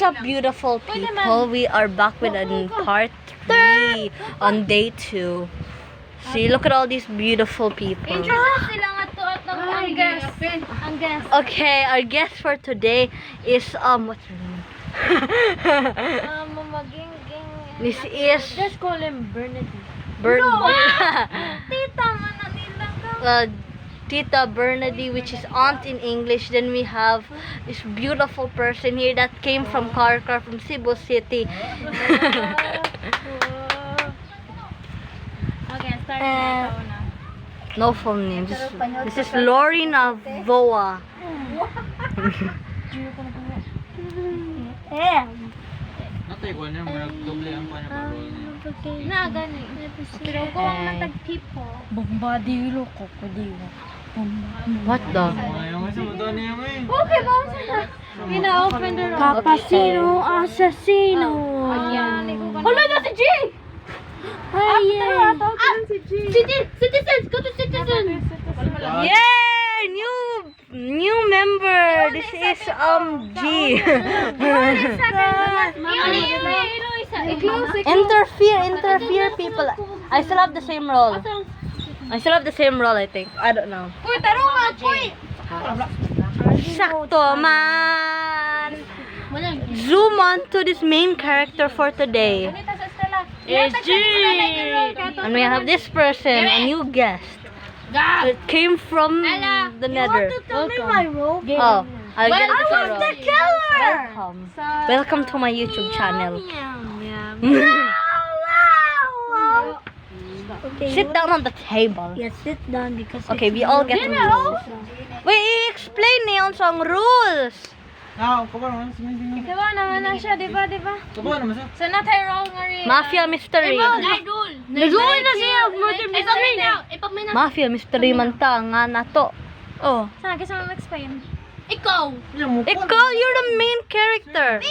up, beautiful people? We are back with a part 3 on day 2. See, look at all these beautiful people. Ang guest. Okay, our guest for today is what's her name? This is Just call him Bernadette. Tita Tita Bernadette, which is aunt in English. Then we have this beautiful person here that came from Carcar, from Cebu City. Okay, start na. No full name. This is Lorena Voa. Natay ko niya, marag doble ang kanya pa roll niya. Na, gani. Pero kung ang natag-tipo. Bombadi lo ko ko diwa. What the? Ayaw nga sa mga niya nga eh. Okay, boss. Ina-open the door. Kapasino asasino. Hala na si G! Ayan. Citizens! Go to citizens! Yay! New member. This is G. Interfere people. I still have the same role. I think. I don't know. Uy, tarungan! Uy! Sakto man. Zoom on to this main character for today. It's G! And we have this person, a new guest. It came from the nether. role? Oh, I'll get it to the killer. Welcome to my YouTube channel. Sit down on the table. Yes, sit down because Okay, we all get rules. Wait, explain Neon Song rules. Kabaw naman, suming-sing. Ikaw naman na siya, diba? Kabaw naman siya. So, not tayo roll nga rin. Mafia mystery. Nag-roll na siya! Ipag-may na. Mafia mystery man ta nga nato. Oh. Saan, kasi mo explain Ikaw, you're the main character.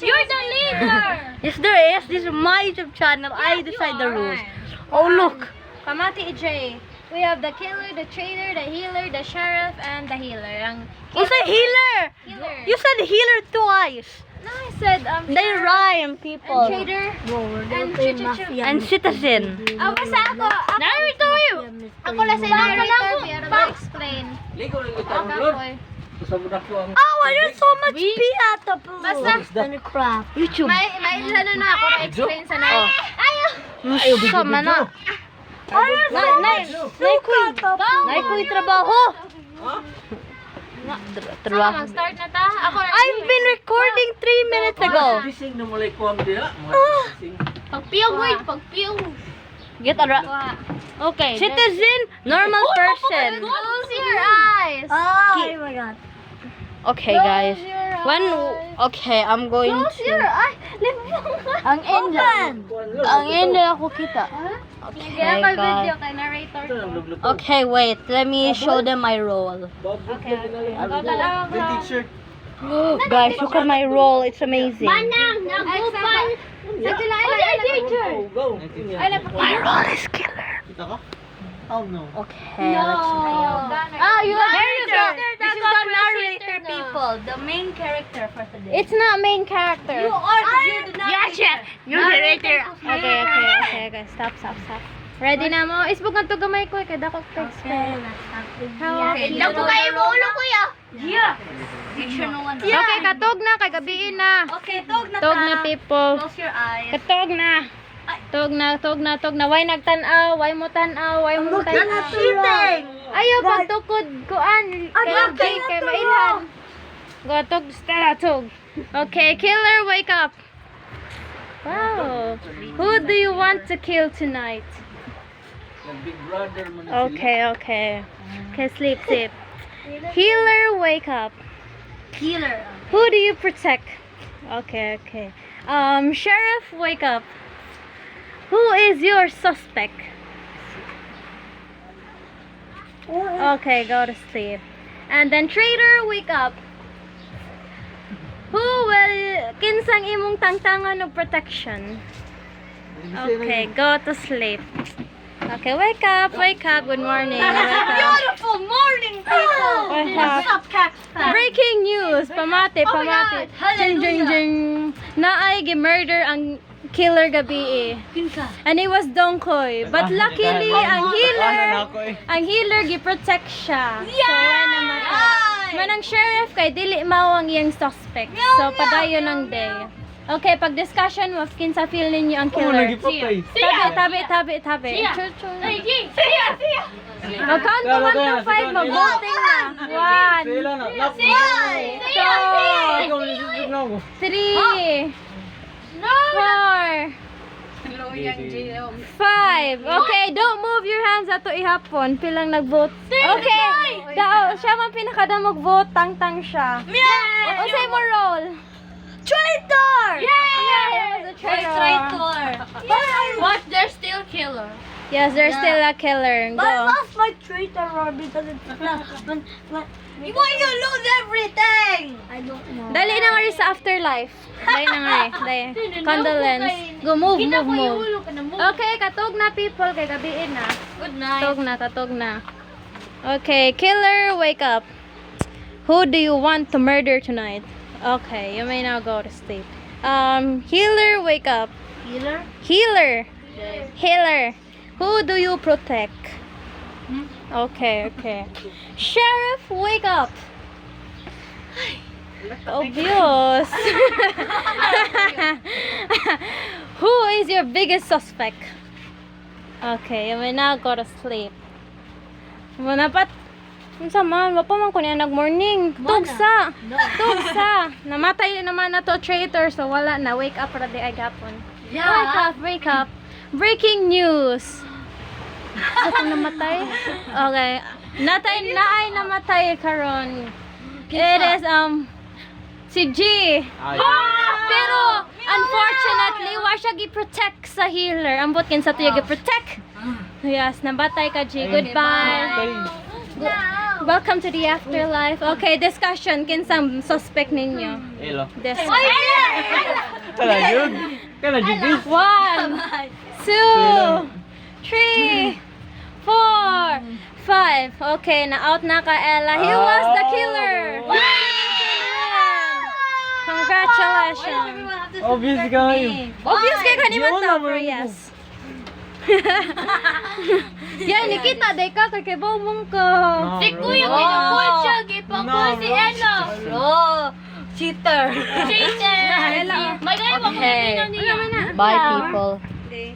You're the leader! Yes, there is. This is my YouTube channel. I decide the rules. Oh, look. Kamati EJ. We have the killer, the traitor, the healer, the sheriff, and the healer. Ang You said healer. healer. You said healer twice. No, I said They sheriff rhyme, and people. traitor and chu-chu-chu. And citizen. Basta ako. Narrator you! Ako lang sa narrator, pero explain. Ligo lang kita ang Ako blood. eh. Sa budak ko ang... Oh, there's so much piata po. Basta, YouTube. may ano na ako na-explain sa narrator. Ayaw! Sama na. Nay, trabaho. Trabaho. Mag-start na ta. Ako na. I've been recording 3 minutes ago. Gising na mulay ko ang diya. Mga gising. Pagpiyong, wait. Pagpiyong. Get a Okay. citizen, normal person. Close your eyes. Oh my god. Okay, guys. Okay, I'm going Close your to. eyes. Ang engine. Ang hindi ako kita. Sige, Okay, ako video guys. kay narrator. Okay, wait. Let me show them my role. Okay. Ako talaga. The teacher. Guys, look at my role. It's amazing. Manang, nagupal. Sa sila, teacher. Go. My role is killer. Kita ka? Oh no. Okay, let's go. You are There you go. narrator. This is the narrator, people. The main character for today. It's not main character. You are the narrator. You're narrator. Okay. Stop. Ready na mo? Isbog nga to gamay ko. Kaya dako text ko. Okay. Dako kayo mo ulo, kuya. Yeah. Picture no one. Okay, katog na. Kay gabiin na. Okay, tog na Tog ta. na, people. Close your eyes. Katog na. Tog na. Why nagtanaw? Why mo tanaw? Cheating. Ayaw, pagtukod kuan. Kay mailhan. Go, tog. Stara, tog. Okay, killer, wake up. Wow. Who do you want to kill tonight? Big brother mo na sila. Okay, sleep. Healer, wake up. Killer. Who do you protect? Okay. Sheriff, wake up. Who is your suspect? Okay, go to sleep. And then traitor, wake up. Who will kinsang imong tangtangan of protection? Okay, go to sleep. Okay, wake up, wake up. Good morning. Wake up. Beautiful morning, people. Wake up. Breaking news. Pamati, pamati. Jing, jing, jing. Naay gi-murder ang killer gabi and it was Dongkoy. But luckily, ang healer gi-protect siya. So, when naman. Manang sheriff kay dili mao ang iyang suspect. So, padayon ang day. Okay, pag discussion mo, kinsa feel ninyo ang killer? Tabi. Mag-count to 1 to 5, mag-voting na. 1, 2, 3, 4, 5. Okay, don't move your hands ato ihapon. Pilang nag-vote. Okay. Siya man pinakadamog vote. Tang-tang siya. O say mo roll. Traitor! Yeah! It was a traitor. What? There's still killer. Yes, there's still a killer. But I Go. lost my traitor because it's why you lose everything? I don't know. Dali na nga rin sa afterlife. Dali na nga rin. Dali. Condolence. Go, move. Okay, katog na people. Kay gabiin na. Good night. Tatog na. Okay, killer, wake up. Who do you want to murder tonight? Okay, you may now go to sleep. Healer, wake up. Healer? Healer. Who do you protect? Okay. Sheriff, wake up. Obvious. Who is your biggest suspect? Okay, you may now go to sleep. Manapat. Unsa man, wa pa man ko niya nag-morning. Tugsa. Namatay naman na to traitor, so wala na. Wake up ready ay gapon. Wake up. Breaking news. Sa kung namatay? Okay. Naay namatay karon. It is si G. Pero unfortunately, wa siya gi-protect sa healer. Ambot kinsa to gi-protect. Yes, nabatay ka G. Goodbye. Welcome to the afterlife. Okay, discussion. Kinsang suspect ninyo? Elo. This. Kala jud this. 1, 2, 3, 4, 5. Okay, na-out na ka, Ella. He was the killer. Congratulations. Obvious kayo. Obvious kay kanimo Yun, topper, naman yes. Yan, Nikita, day ka, kay Bobong ka. Si Kuya, kinupon siya. Gipakul si Ella. Oh, cheater. Cheater. May gaya, wag mo Okay. na niya. Bye, people. Okay.